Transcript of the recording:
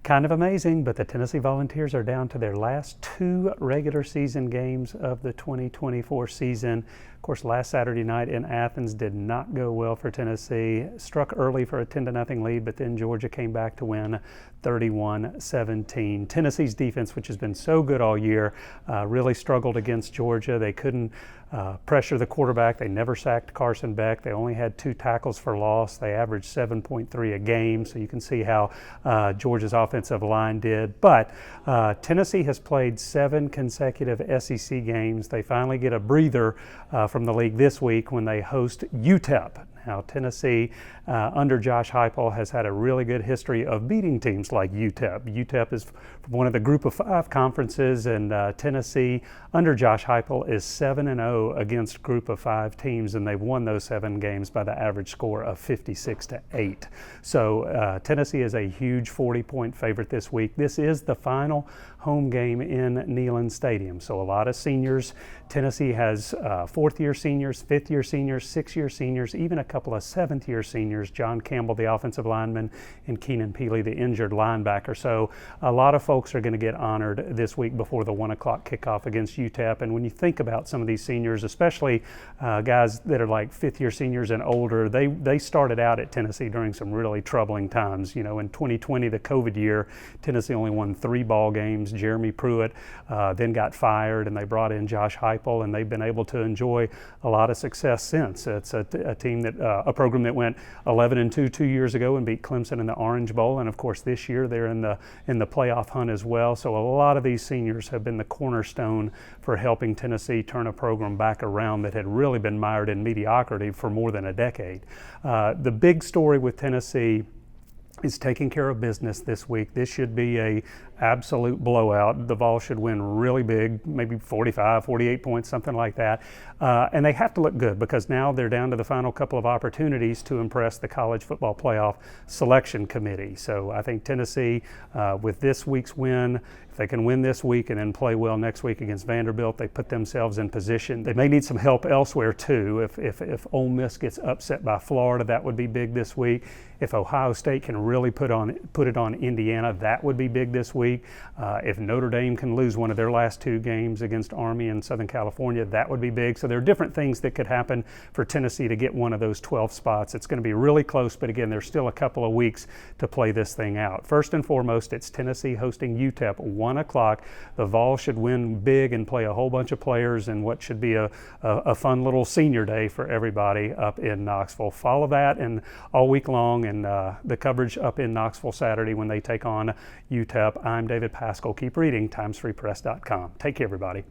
Kind of amazing, but the Tennessee Volunteers are down to their last 2 regular season games of the 2024 season. Of course, last Saturday night in Athens did not go well for Tennessee. Struck early for a 10-0 lead, but then Georgia came back to win 31-17. Tennessee's defense, which has been so good all year, really struggled against Georgia. They couldn't pressure the quarterback. They never sacked Carson Beck. They only had 2 tackles for loss. They averaged 7.3 a game, so you can see how Georgia's offensive line did. But Tennessee has played 7 consecutive SEC games. They finally get a breather from the league this week when they host UTEP. Now, Tennessee, under Josh Heupel, has had a really good history of beating teams like UTEP. UTEP is one of the Group of 5 conferences, and Tennessee, under Josh Heupel, is 7-0 against Group of 5 teams, and they've won those 7 games by the average score of 56-8. So Tennessee is a huge 40-point favorite this week. This is the final home game in Neyland Stadium, so a lot of seniors. Tennessee has 4th-year seniors, 5th-year seniors, 6th-year seniors, even a couple of 7th-year seniors, John Campbell, the offensive lineman, and Keenan Peely, the injured linebacker. So a lot of folks are going to get honored this week before the 1 o'clock kickoff against UTEP. And when you think about some of these seniors, especially guys that are like 5th-year seniors and older, they started out at Tennessee during some really troubling times. You know, in 2020, the COVID year, Tennessee only won 3 ball games. Jeremy Pruitt then got fired, and they brought in Josh Heupel, and they've been able to enjoy a lot of success since. It's a team that a program that went 11-2 2 years ago and beat Clemson in the Orange Bowl, and of course this year they're in the playoff hunt as well. So a lot of these seniors have been the cornerstone for helping Tennessee turn a program back around that had really been mired in mediocrity for more than a decade. The big story with Tennessee is taking care of business this week. This should be a absolute blowout. The Vols should win really big, maybe 45, 48 points, something like that. And they have to look good because now they're down to the final couple of opportunities to impress the College Football Playoff Selection Committee. So I think Tennessee, with this week's win, if they can win this week and then play well next week against Vanderbilt, they put themselves in position. They may need some help elsewhere too. If Ole Miss gets upset by Florida, that would be big this week. If Ohio State can really put it on Indiana, that would be big this week. If Notre Dame can lose one of their last 2 games against Army in Southern California, that would be big. So there are different things that could happen for Tennessee to get one of those 12 spots. It's going to be really close, but again, there's still a couple of weeks to play this thing out. First and foremost, it's Tennessee hosting UTEP, 1 o'clock. The Vols should win big and play a whole bunch of players in what should be a fun little senior day for everybody up in Knoxville. Follow that and all week long, and the coverage up in Knoxville Saturday when they take on UTEP. I'm David Paschall. Keep reading, timesfreepress.com. Take care, everybody.